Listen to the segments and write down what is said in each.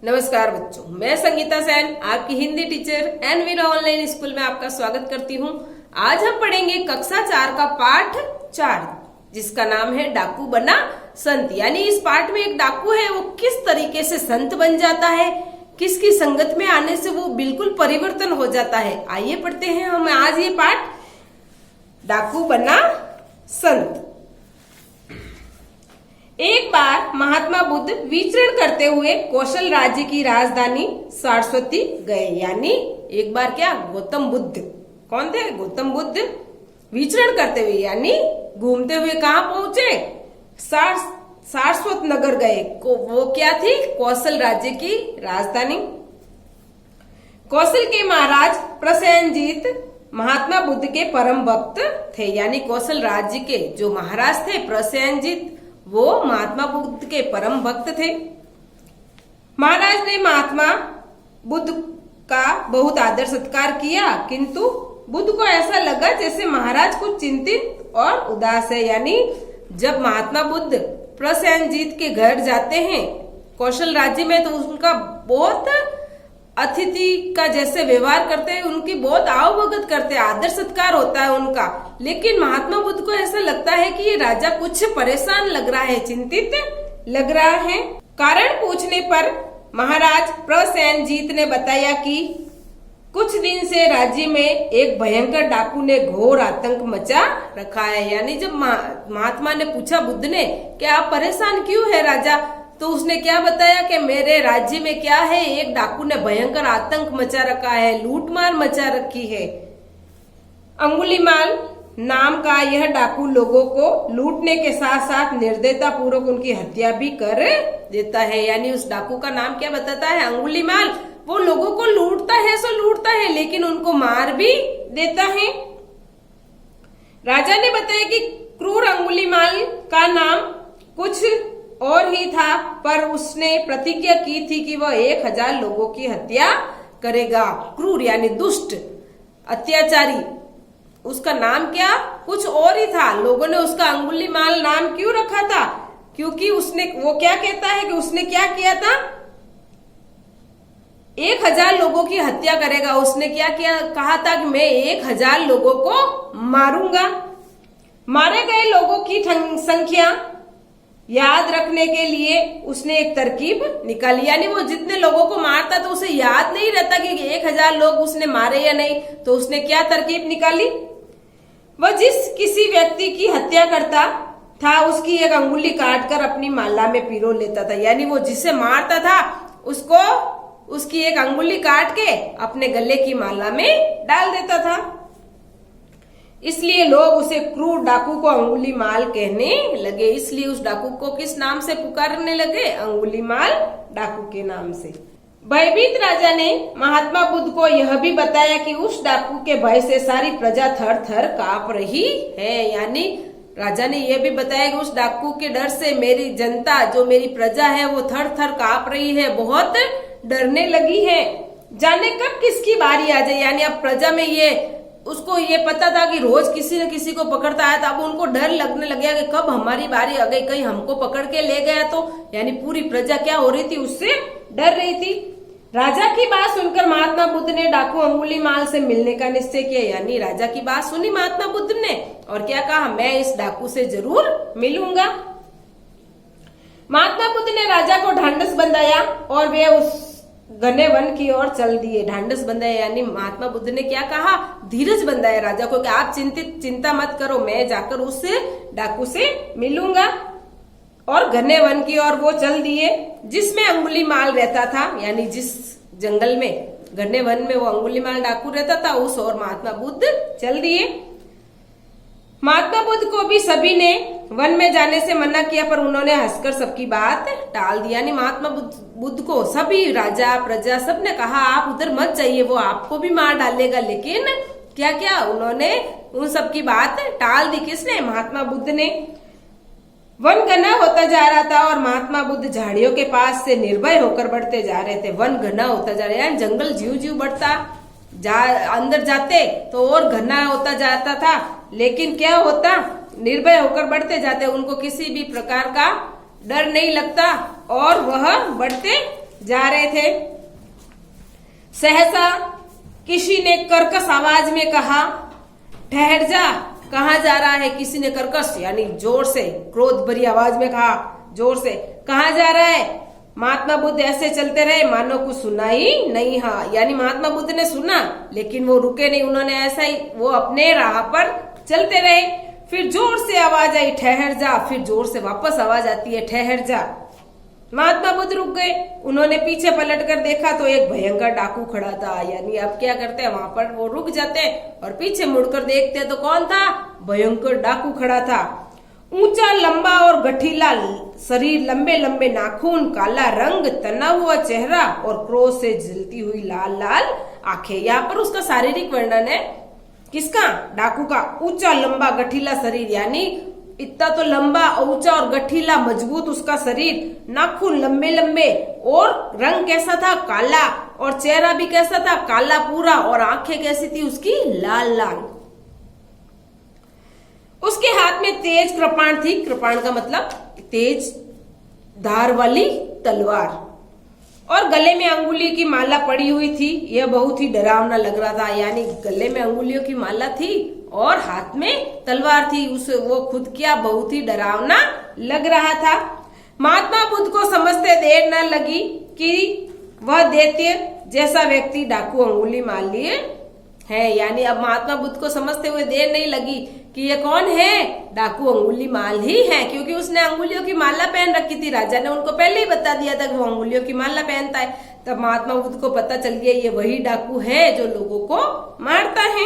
नमस्कार बच्चों, मैं संगीता सेन आपकी Hindi teacher Envira online school में आपका स्वागत करती हूँ। आज हम पढ़ेंगे कक्षा 4 का पाठ 4 जिसका नाम है डाकू बना संत। यानी इस पाठ में एक डाकू है, वो किस तरीके से संत बन जाता है, किसकी संगत में आने से वो बिल्कुल परिवर्तन हो जाता है। आइए पढ़ते हैं हम आज ये पाठ डाकू बना संत। एक बार महात्मा बुद्ध विचरण करते हुए कौशल राज्य की राजधानी सारस्वती गए। यानी एक बार क्या, गौतम बुद्ध, कौन थे, गौतम बुद्ध विचरण करते हुए यानी घूमते हुए कहाँ पहुंचे, सारस्वत नगर गए। वो क्या थी, कौशल राज्य की राजधानी। कौशल के महाराज प्रसेनजीत महात्मा बुद्ध के परम भक्त थे। यानी कौशल राज्य के जो महाराज थे प्रसेनजीत, वो महात्मा बुद्ध के परम भक्त थे। महाराज ने महात्मा बुद्ध का बहुत आदर सत्कार किया, किंतु बुद्ध को ऐसा लगा जैसे महाराज कुछ चिंतित और उदास है। यानी जब महात्मा बुद्ध प्रसेनजीत के घर जाते हैं कौशल राज्य में, तो उनका बहुत अतिथि का जैसे व्यवहार करते हैं, उनकी बहुत आवभगत करते हैं, आदर सत्कार होता है उनका। लेकिन महात्मा बुद्ध को ऐसा लगता है कि ये राजा कुछ परेशान लग रहा है, चिंतित लग रहा है। कारण पूछने पर महाराज प्रसेनजीत ने बताया कि कुछ दिन से राज्य में एक भयंकर डाकू ने घोर आतंक मचा रखा है। यानी जब महात्मा ने पूछा बुद्ध ने कि आप परेशान क्यों है राजा, तो उसने क्या बताया कि मेरे राज्य में क्या है, एक डाकू ने भयंकर आतंक मचा रखा है, लूटमार मचा रखी है। अंगुलीमाल नाम का यह डाकू लोगों को लूटने के साथ साथ निर्दयता पूर्वक उनकी हत्या भी कर देता है। यानी उस डाकू का नाम क्या बताता है, अंगुलीमाल। वो लोगों को लूटता है सो लूटता है, लेकिन उनको मार भी देता है। राजा ने बताया कि क्रूर अंगुलीमाल का नाम कुछ और ही था, पर उसने प्रतिज्ञा की थी कि वह 1000 लोगों की हत्या करेगा। क्रूर यानी दुष्ट, अत्याचारी, उसका नाम क्या कुछ और ही था। लोगों ने उसका अंगुलीमाल नाम क्यों रखा था, क्योंकि वो क्या कहता है कि उसने क्या किया था, 1000 लोगों की हत्या करेगा। उसने क्या किया, कहा था कि मैं 1000 लोगों को मारूंगा। मारे गए लोगों की संख्या याद रखने के लिए उसने एक तरकीब निकाली। यानी वो जितने लोगों को मारता तो उसे याद नहीं रहता कि 1000 लोग उसने मारे या नहीं, तो उसने क्या तरकीब निकाली, वह जिस किसी व्यक्ति की हत्या करता था उसकी एक अंगुली काटकर अपनी माला में पिरो लेता था। यानी वो जिसे मारता था उसको उसकी एक अंगुली काट के अपने गले की माला में डाल देता था। इसलिए लोग उसे क्रूर डाकू को अंगुलीमाल कहने लगे। इसलिए उस डाकू को किस नाम से पुकारने लगे, अंगुलीमाल डाकू के नाम से। भयभीत राजा ने महात्मा बुद्ध को यह भी बताया कि उस डाकू के भय से सारी प्रजा थर थर कांप रही है। यानी राजा ने यह भी बताया कि उस डाकू के डर से मेरी जनता, जो मेरी प्रजा है, वो थर थर कांप रही है, बहुत डरने लगी है। जाने कब किसकी बारी आ जाए। यानी अब प्रजा में उसको ये पता था कि रोज किसी न किसी को पकड़ता है, तो अब उनको डर लगने लग गया कि कब हमारी बारी आ गई, कहीं हमको पकड़ के ले गया तो। यानी पूरी प्रजा क्या हो रही थी, उससे डर रही थी। राजा की बात सुनकर महात्मा बुद्ध ने डाकू अंगुलीमाल से मिलने का निश्चय किया। यानी राजा की बात सुनी महात्मा बुद्ध ने और क्या कहा, मैं इस डाकू से जरूर मिलूंगा। महात्मा बुद्ध ने राजा को ढांढस बंधाया और वे उस घने वन की ओर चल दिए। ढांढस बंधाया यानी महात्मा बुद्ध ने क्या कहा, धीरज बंधाया राजा को कि आप चिंता मत करो, मैं जाकर उस डाकू से मिलूंगा। और घने वन की ओर वो चल दिए जिसमें अंगुलीमाल रहता था। यानी जिस जंगल में, घने वन में वो अंगुलीमाल डाकू रहता था, उस ओर महात्मा बुद्ध चल दिए। महात्मा बुद्ध को भी सभी ने वन में जाने से मना किया, पर उन्होंने हंसकर सबकी बात टाल दी। यानी महात्मा बुद्ध को सभी राजा प्रजा सब ने कहा आप उधर मत जाइए, वो आपको भी मार डालेगा। लेकिन क्या क्या उन्होंने उन सबकी बात टाल दी। किसने, महात्मा बुद्ध ने। वन घना होता जा रहा था और महात्मा बुद्ध झाड़ियों के पास से निर्भय होकर बढ़ते जा रहे थे। वन घना होता जा रहा है, जंगल जीव जीव बढ़ता अंदर जाते तो और घना होता जाता था, लेकिन क्या होता, निर्भय होकर बढ़ते जाते, उनको किसी भी प्रकार का डर नहीं लगता और वह बढ़ते जा रहे थे। सहसा किसी ने कर्कश आवाज में कहा, ठहर जा। कहाँ जा रहा है? किसी ने कर्कश यानी जोर से क्रोध भरी आवाज में कहा, जोर से, कहाँ जा रहा है? महात्मा बुद्ध ऐसे चलते रहे मानो कुछ सुना ही नहीं। हाँ, यानी महात्मा बुद्ध ने सुना लेकिन वो रुके नहीं, उन्होंने ऐसा ही वो अपने राह पर चलते रहे। फिर जोर से आवाज आई, ठहर जा। फिर जोर से वापस आवाज आती है, ठहर जा। महात्मा बुद्ध रुक गए। उन्होंने पीछे पलटकर देखा तो एक भयंकर डाकू खड़ा था। यानी अब क्या करते हैं, वहां पर वो रुक जाते हैं और पीछे मुड़कर देखते हैं तो कौन था? भयंकर डाकू खड़ा था। ऊंचा, लंबा और गठीला शरीर, लंबे लंबे नाखून, काला रंग, तना हुआ चेहरा और क्रोध से जलती हुई लाल लाल आंखें। यहाँ पर उसका शारीरिक वर्णन है। किसका? डाकू का। ऊंचा, लंबा, गठीला शरीर, यानी इतना तो लंबा, ऊंचा और गठीला, मजबूत उसका शरीर, नाखून लंबे लंबे, और रंग कैसा था? काला, और चेहरा भी कैसा था? काला पूरा, और आंखें कैसी थी उसकी? लाल लाल। उसके हाथ में तेज कृपाण थी। कृपाण का मतलब तेज धार वाली तलवार, और गले में अंगुली की माला पड़ी हुई थी। यह बहुत ही डरावना लग रहा था। यानी गले में अंगुलियों की माला थी और हाथ में तलवार थी। उसे वो खुद क्या बहुत ही डरावना लग रहा था। महात्मा बुद्ध को समझते देर न लगी कि वह दैत्य जैसा व्यक्ति डाकू अंगुली माल लिए है। यानी अब महात्मा बुद्ध को समझते हुए देर नहीं लगी कि ये कौन है? डाकू अंगुली माल ही है, क्योंकि उसने अंगुलियों की माला पहन रखी थी। राजा ने उनको पहले ही बता दिया था कि वो अंगुलियों की माला पहनता है। तब महात्मा बुद्ध को पता चल गया ये वही डाकू है जो लोगों को मारता है।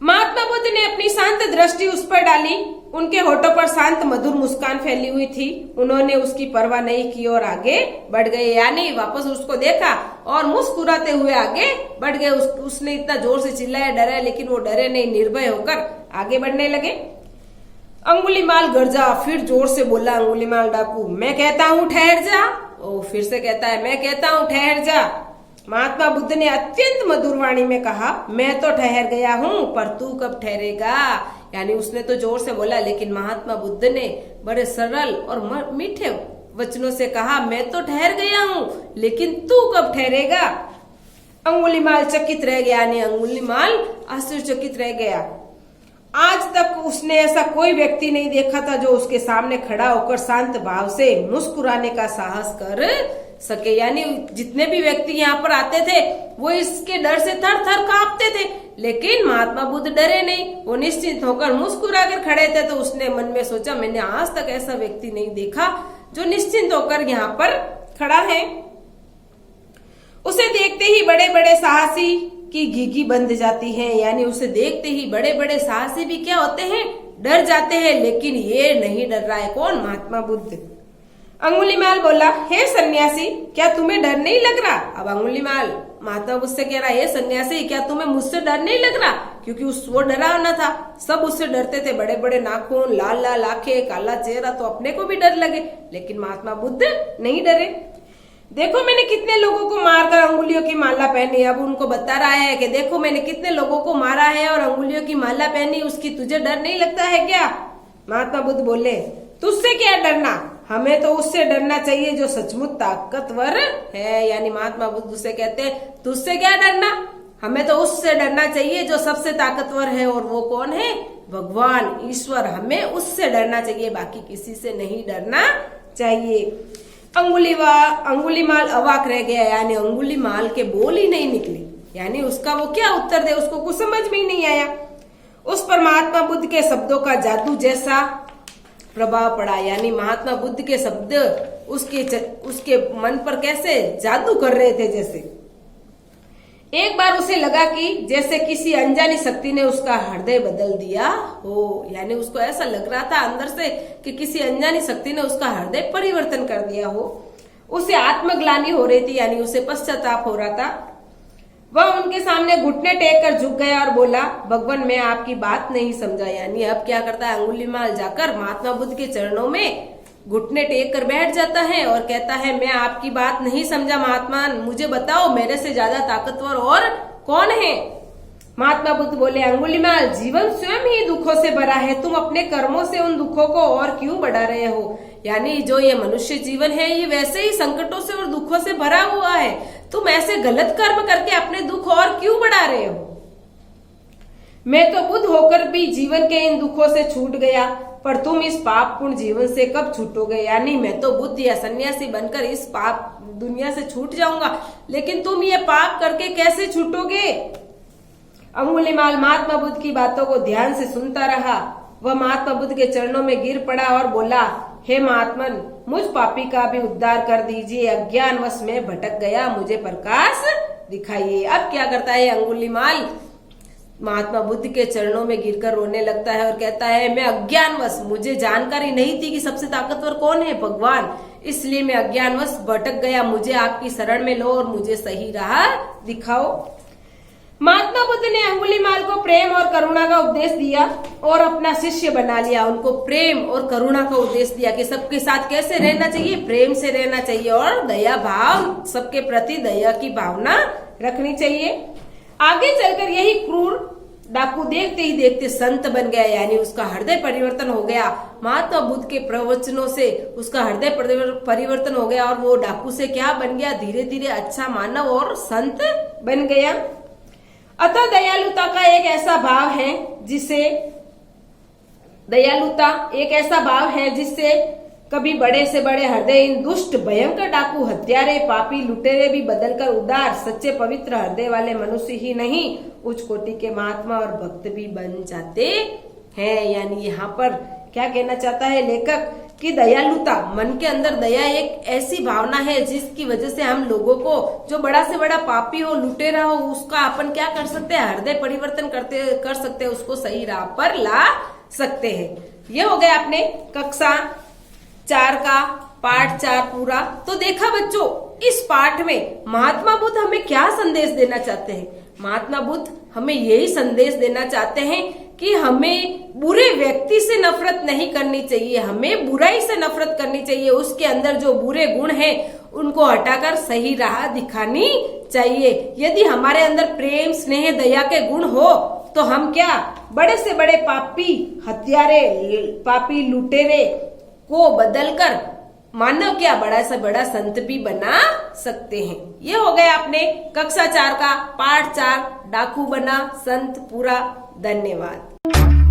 महात्मा बुद्ध ने अपनी शांत दृष्टि उस पर डाली। उनके होठों पर शांत मधुर मुस्कान फैली हुई थी। उन्होंने उसकी परवाह नहीं की और आगे बढ़ गए। यानी वापस उसको देखा और मुस्कुराते हुए आगे बढ़ गए। उसने इतना जोर से चिल्लाया, डरा, लेकिन वो डरे नहीं, निर्भय होकर आगे बढ़ने लगे। अंगुलीमाल गरजा, फिर जोर से बोला अंगुलीमाल डाकू, मैं कहता हूँ ठहर जा। ओ, फिर से कहता है, मैं कहता हूँ ठहर जा। महात्मा बुद्ध ने अत्यंत मधुर वाणी में कहा, मैं तो ठहर गया हूँ, पर तू कब ठहरेगा? यानी उसने तो जोर से बोला, लेकिन महात्मा बुद्ध ने बड़े सरल और मीठे वचनों से कहा, मैं तो ठहर गया हूँ, लेकिन तू कब ठहरेगा? अंगुलीमाल चकित रह गया। यानी अंगुलीमाल आश्चर्यचकित रह गया। आज तक उसने ऐसा कोई व्यक्ति नहीं देखा था जो उसके सामने खड़ा होकर शांत भाव से मुस्कुराने का साहस कर सके। यानी जितने भी व्यक्ति यहाँ पर आते थे वो इसके डर से थर थर कांपते थे, लेकिन महात्मा बुद्ध डरे नहीं। वो निश्चिंत होकर मुस्कुरा कर खड़े थे। तो उसने मन में सोचा, मैंने आज तक ऐसा व्यक्ति नहीं देखा जो निश्चिंत होकर यहाँ पर खड़ा है। उसे देखते ही बड़े बड़े साहसी की घीघी बंध जाती है। यानी उसे देखते ही बड़े बड़े साहसी भी क्या होते हैं? डर जाते हैं। लेकिन ये नहीं डर रहा है। कौन? महात्मा बुद्ध। अंगुलीमाल बोला, हे सन्यासी, क्या तुम्हें डर नहीं लग रहा? अब अंगुलीमाल महात्मा बुद्ध से कह रहा है, हे सन्यासी, क्या तुम्हें मुझसे डर नहीं लग रहा? क्योंकि वो डरावना था, सब उससे डरते थे। बड़े बड़े नाखून, लाल लाल आंखें, काला चेहरा, तो अपने को भी डर लगे। लेकिन महात्मा बुद्ध नहीं डरे। देखो मैंने कितने लोगों को मारकर अंगुलियों की माला पहनी। अब उनको बता रहा है कि देखो मैंने कितने लोगों को मारा है और अंगुलियों की माला पहनी, उसकी तुझे डर नहीं लगता है क्या? महात्मा बुद्ध बोले, तुझसे क्या डरना? हमें तो उससे डरना चाहिए जो सचमुच ताकतवर है। यानी महात्मा बुद्ध से कहते हैं, तुझसे क्या डरना? हमें तो उससे डरना चाहिए जो सबसे ताकतवर है। और वो कौन है? भगवान, ईश्वर। हमें उससे डरना चाहिए, बाकी किसी से नहीं डरना चाहिए। अंगुलीमाल अवाक रह गया। यानी अंगुलीमाल के बोल ही नहीं निकले। यानी उसका वो क्या उत्तर दे, उसको कुछ समझ में ही नहीं आया। उस पर महात्मा बुद्ध के शब्दों का जादू जैसा प्रभाव पड़ा। यानी महात्मा बुद्ध के शब्द उसके मन पर कैसे जादू कर रहे थे। जैसे एक बार उसे लगा कि जैसे किसी अनजानी शक्ति ने उसका हृदय बदल दिया हो। यानी उसको ऐसा लग रहा था अंदर से कि किसी अनजानी शक्ति ने उसका हृदय परिवर्तन कर दिया हो। उसे आत्मग्लानि हो रही थी। यानी उसे पश्चाताप हो रहा था। वह उनके सामने घुटने टेक कर झुक गया और बोला, भगवान मैं आपकी बात नहीं समझा। यानी अब क्या करता है? अंगुलीमाल जाकर महात्मा बुद्ध के चरणों में घुटने टेक कर बैठ जाता है और कहता है, मैं आपकी बात नहीं समझा महात्मा, मुझे बताओ मेरे से ज्यादा ताकतवर और कौन है? महात्मा बुद्ध बोले, अंगुलीमाल, जीवन स्वयं ही दुखों से भरा है, तुम अपने कर्मों से उन दुखों को और क्यों बढ़ा रहे हो। यानी जो ये मनुष्य जीवन है ये वैसे ही संकटों से और दुखों से भरा हुआ है, तुम ऐसे गलत कर्म करके अपने दुख और क्यों बढ़ा रहे हो। मैं तो बुद्ध होकर भी जीवन के इन दुखों से छूट गया, पर तुम इस पापपूर्ण जीवन से कब छूटोगे। यानी मैं तो बुद्ध या सन्यासी बनकर इस पाप दुनिया से छूट जाऊंगा, लेकिन तुम ये पाप करके कैसे छूटोगे। अंगुलीमाल महात्मा बुद्ध की बातों को ध्यान से सुनता रहा। वह महात्मा बुद्ध के चरणों में गिर पड़ा और बोला, हे महात्मन, मुझ पापी का भी उद्धार कर दीजिए, अज्ञानवश में भटक गया, मुझे प्रकाश दिखाइए। अब क्या करता है अंगुलीमाल, महात्मा बुद्ध के चरणों में गिरकर रोने लगता है और कहता है, मैं अज्ञानवश, मुझे जानकारी नहीं थी कि सबसे ताकतवर कौन है, भगवान, इसलिए मैं अज्ञानवश भटक गया, मुझे आपकी शरण में लो और मुझे सही राह दिखाओ। महात्मा बुद्ध ने अंगुलीमाल को प्रेम और करुणा का उपदेश दिया और अपना शिष्य बना लिया। उनको प्रेम और करुणा का उपदेश दिया कि सबके साथ कैसे रहना चाहिए, प्रेम से रहना चाहिए और दया भाव, सबके प्रति दया की भावना रखनी चाहिए। आगे चलकर यही क्रूर डाकू देखते ही देखते संत बन गया, यानी उसका हृदय परिवर्तन हो गया। महात्मा बुद्ध के प्रवचनों से उसका हृदय परिवर्तन हो गया और वो डाकू से क्या बन गया, धीरे धीरे अच्छा मानव और संत बन गया। अतः दयालुता एक ऐसा भाव है जिससे कभी बड़े से बड़े हृदय इन दुष्ट भयंकर डाकू, हत्यारे, पापी, लुटेरे भी बदलकर उदार, सच्चे, पवित्र हृदय वाले मनुष्य ही नहीं, उच्च कोटि के महात्मा और भक्त भी बन जाते हैं। यानी यहाँ पर क्या कहना चाहता है लेखक कि दयालुता, मन के अंदर दया एक ऐसी भावना है जिसकी वजह से हम लोगों को, जो बड़ा से बड़ा पापी हो, लुटेरा हो, उसका अपन क्या कर सकते हैं, हृदय परिवर्तन कर सकते हैं, उसको सही राह पर ला सकते हैं। ये हो गया अपने कक्षा 4 का पाठ 4 पूरा। तो देखा बच्चों, इस पाठ में महात्मा बुद्ध हमें क्या संदेश देना चाहते हैं। महात्मा बुद्ध हमें यही संदेश देना चाहते हैं कि हमें बुरे व्यक्ति से नफरत नहीं करनी चाहिए, हमें बुराई से नफरत करनी चाहिए। उसके अंदर जो बुरे गुण हैं उनको हटाकर सही राह दिखानी चाहिए। यदि हमारे अंदर प्रेम, स्नेह, दया के गुण हो तो हम क्या बड़े से बड़े पापी, हत्यारे, पापी, लुटेरे को बदलकर मानव क्या बड़ा से बड़ा संत भी बना सकते हैं। ये हो गया अपने कक्षा 4 का पाठ 4, डाकू बना संत पूरा। धन्यवाद।